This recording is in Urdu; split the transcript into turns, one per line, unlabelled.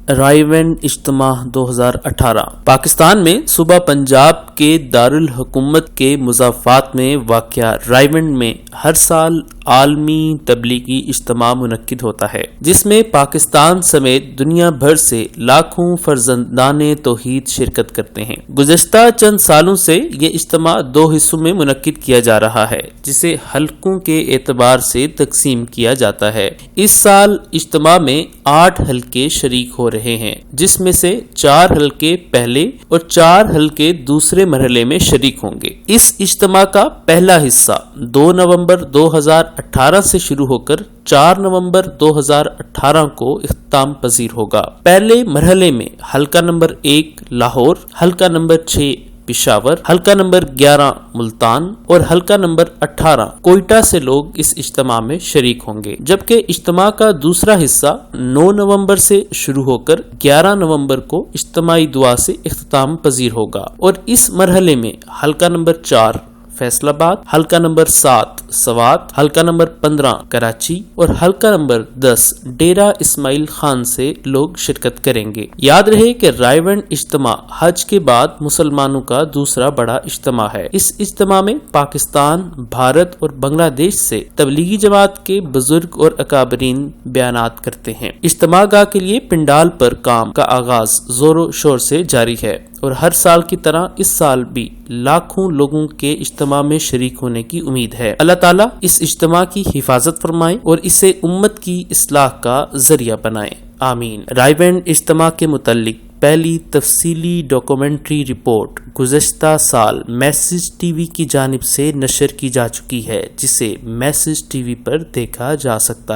رائیونڈ اجتماع 2018 پاکستان میں صوبہ پنجاب کے دارالحکومت کے مضافات میں واقع رائیونڈ میں ہر سال عالمی تبلیغی اجتماع منعقد ہوتا ہے، جس میں پاکستان سمیت دنیا بھر سے لاکھوں فرزندان توحید شرکت کرتے ہیں۔ گزشتہ چند سالوں سے یہ اجتماع 2 حصوں میں منعقد کیا جا رہا ہے، جسے حلقوں کے اعتبار سے تقسیم کیا جاتا ہے۔ اس سال اجتماع میں 8 حلقے شریک ہو رہے ہیں، جس میں سے 4 حلقے پہلے اور 4 حلقے دوسرے مرحلے میں شریک ہوں گے۔ اس اجتماع کا پہلا حصہ 2 نومبر 2018 سے شروع ہو کر 4 نومبر 2018 کو اختتام پذیر ہوگا۔ پہلے مرحلے میں حلقہ نمبر 1 لاہور، حلقہ نمبر 6 پشاور، حلقہ نمبر 11 ملتان اور حلقہ نمبر 18 کوئٹہ سے لوگ اس اجتماع میں شریک ہوں گے، جبکہ اجتماع کا دوسرا حصہ 9 نومبر سے شروع ہو کر 11 نومبر کو اجتماعی دعا سے اختتام پذیر ہوگا، اور اس مرحلے میں حلقہ نمبر 4 فیصل آباد، حلقہ نمبر 7 سوات، حلقہ نمبر 15 کراچی اور حلقہ نمبر 10 ڈیرہ اسماعیل خان سے لوگ شرکت کریں گے۔ یاد رہے کہ رائیونڈ اجتماع حج کے بعد مسلمانوں کا دوسرا بڑا اجتماع ہے۔ اس اجتماع میں پاکستان، بھارت اور بنگلہ دیش سے تبلیغی جماعت کے بزرگ اور اکابرین بیانات کرتے ہیں۔ اجتماع گاہ کے لیے پنڈال پر کام کا آغاز زور و شور سے جاری ہے، اور ہر سال کی طرح اس سال بھی لاکھوں لوگوں کے اجتماع میں شریک ہونے کی امید ہے۔ اللہ تعالیٰ اس اجتماع کی حفاظت فرمائے اور اسے امت کی اصلاح کا ذریعہ بنائے، آمین۔ رائیونڈ اجتماع کے متعلق پہلی تفصیلی ڈاکومنٹری رپورٹ گزشتہ سال میسج ٹی وی کی جانب سے نشر کی جا چکی ہے، جسے میسج ٹی وی پر دیکھا جا سکتا ہے۔